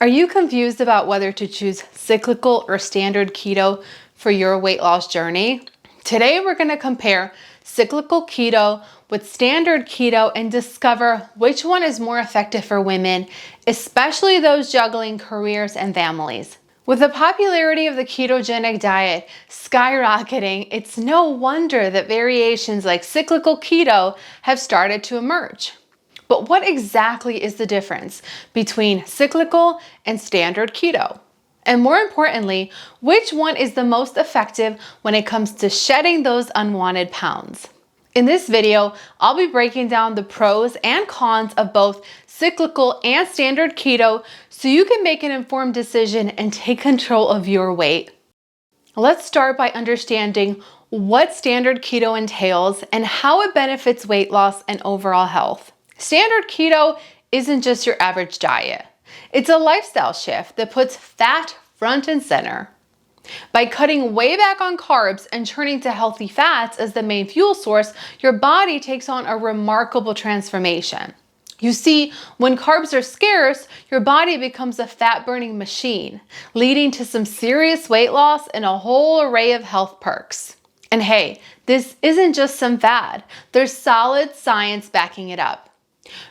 Are you confused about whether to choose cyclical or standard keto for your weight loss journey? Today, we're going to compare cyclical keto with standard keto and discover which one is more effective for women, especially those juggling careers and families. With the popularity of the ketogenic diet skyrocketing, it's no wonder that variations like cyclical keto have started to emerge. But what exactly is the difference between cyclical and standard keto? And more importantly, which one is the most effective when it comes to shedding those unwanted pounds? In this video, I'll be breaking down the pros and cons of both cyclical and standard keto so you can make an informed decision and take control of your weight. Let's start by understanding what standard keto entails and how it benefits weight loss and overall health. Standard keto isn't just your average diet. It's a lifestyle shift that puts fat front and center. By cutting way back on carbs and turning to healthy fats as the main fuel source, your body takes on a remarkable transformation. You see, when carbs are scarce, your body becomes a fat-burning machine, leading to some serious weight loss and a whole array of health perks. And hey, this isn't just some fad. There's solid science backing it up.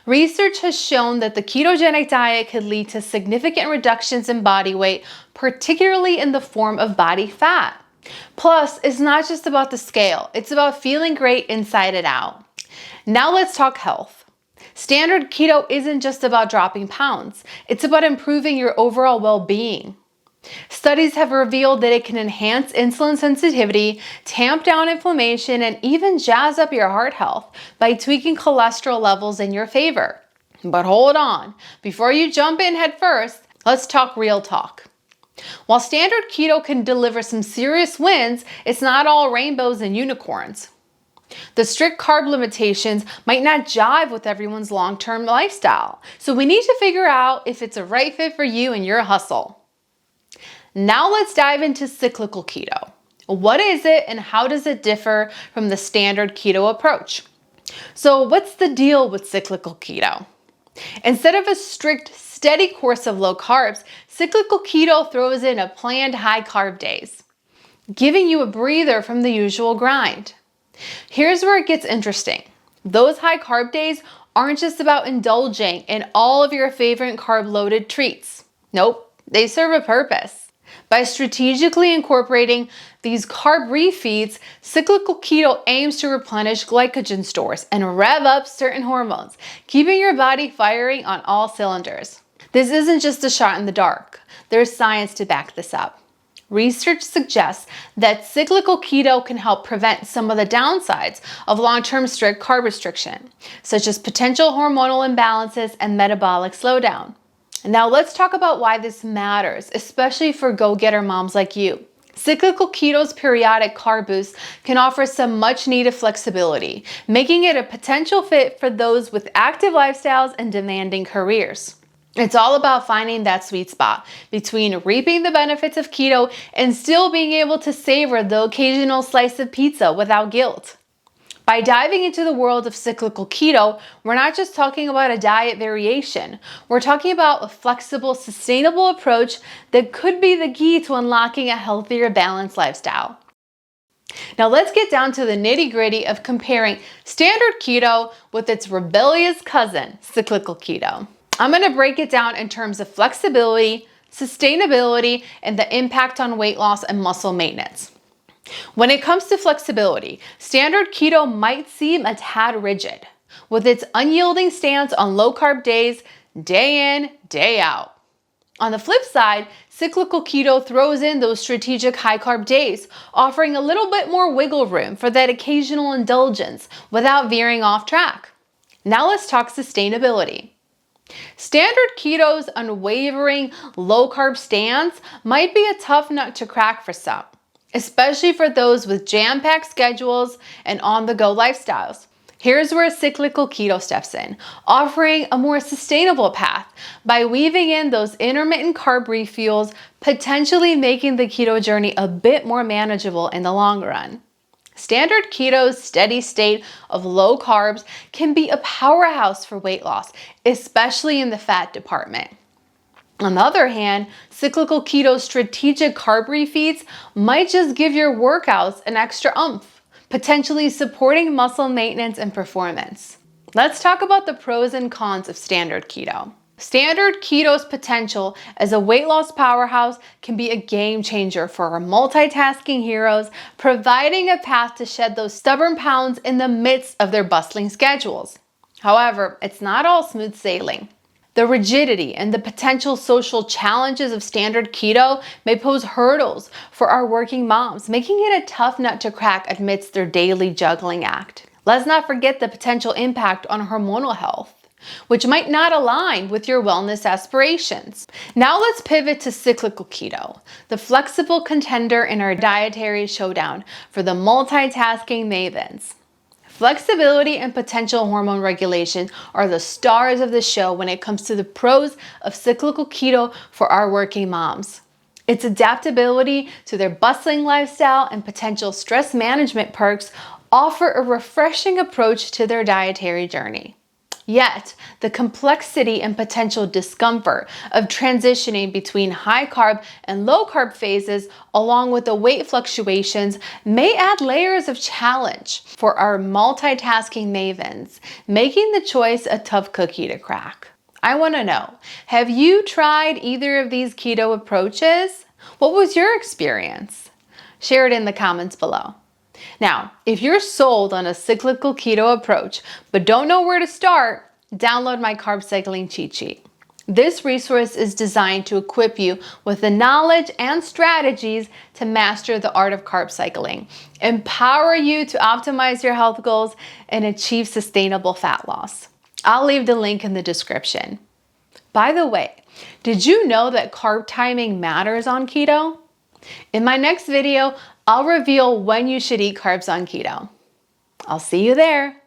Research has shown that the ketogenic diet could lead to significant reductions in body weight, particularly in the form of body fat. Plus, it's not just about the scale, it's about feeling great inside and out. Now let's talk health. Standard keto isn't just about dropping pounds, it's about improving your overall well-being. Studies have revealed that it can enhance insulin sensitivity, tamp down inflammation, and even jazz up your heart health by tweaking cholesterol levels in your favor. But hold on, before you jump in head first, let's talk real talk. While standard keto can deliver some serious wins, it's not all rainbows and unicorns. The strict carb limitations might not jive with everyone's long-term lifestyle, so we need to figure out if it's a right fit for you and your hustle. Now let's dive into cyclical keto. What is it and how does it differ from the standard keto approach? So what's the deal with cyclical keto? Instead of a strict, steady course of low carbs, cyclical keto throws in a planned high carb days, giving you a breather from the usual grind. Here's where it gets interesting. Those high carb days aren't just about indulging in all of your favorite carb-loaded treats. Nope, they serve a purpose. By strategically incorporating these carb refeeds, cyclical keto aims to replenish glycogen stores and rev up certain hormones, keeping your body firing on all cylinders. This isn't just a shot in the dark. There's science to back this up. Research suggests that cyclical keto can help prevent some of the downsides of long-term strict carb restriction, such as potential hormonal imbalances and metabolic slowdown. Now let's talk about why this matters, especially for go-getter moms like you. Cyclical keto's periodic carb boost can offer some much-needed flexibility, making it a potential fit for those with active lifestyles and demanding careers. It's all about finding that sweet spot between reaping the benefits of keto and still being able to savor the occasional slice of pizza without guilt. By diving into the world of cyclical keto, we're not just talking about a diet variation. We're talking about a flexible, sustainable approach that could be the key to unlocking a healthier, balanced lifestyle. Now let's get down to the nitty-gritty of comparing standard keto with its rebellious cousin, cyclical keto. I'm going to break it down in terms of flexibility, sustainability, and the impact on weight loss and muscle maintenance. When it comes to flexibility, standard keto might seem a tad rigid, with its unyielding stance on low-carb days, day in, day out. On the flip side, cyclical keto throws in those strategic high-carb days, offering a little bit more wiggle room for that occasional indulgence without veering off track. Now let's talk sustainability. Standard keto's unwavering low-carb stance might be a tough nut to crack for some, especially for those with jam-packed schedules and on-the-go lifestyles. Here's where cyclical keto steps in, offering a more sustainable path by weaving in those intermittent carb refuels, potentially making the keto journey a bit more manageable in the long run. Standard keto's steady state of low carbs can be a powerhouse for weight loss, especially in the fat department. On the other hand, cyclical keto strategic carb refeeds might just give your workouts an extra oomph, potentially supporting muscle maintenance and performance. Let's talk about the pros and cons of standard keto. Standard keto's potential as a weight loss powerhouse can be a game changer for our multitasking heroes, providing a path to shed those stubborn pounds in the midst of their bustling schedules. However, it's not all smooth sailing. The rigidity and the potential social challenges of standard keto may pose hurdles for our working moms, making it a tough nut to crack amidst their daily juggling act. Let's not forget the potential impact on hormonal health, which might not align with your wellness aspirations. Now let's pivot to cyclical keto, the flexible contender in our dietary showdown for the multitasking mavens. Flexibility and potential hormone regulation are the stars of the show when it comes to the pros of cyclical keto for our working moms. Its adaptability to their bustling lifestyle and potential stress management perks offer a refreshing approach to their dietary journey. Yet, the complexity and potential discomfort of transitioning between high carb and low carb phases, along with the weight fluctuations, may add layers of challenge for our multitasking mavens, making the choice a tough cookie to crack. I want to know, have you tried either of these keto approaches? What was your experience? Share it in the comments below. Now, if you're sold on a cyclical keto approach but don't know where to start, download my carb cycling cheat sheet. This resource is designed to equip you with the knowledge and strategies to master the art of carb cycling, empower you to optimize your health goals, and achieve sustainable fat loss. I'll leave the link in the description. By the way, did you know that carb timing matters on keto? In my next video, I'll reveal when you should eat carbs on keto. I'll see you there.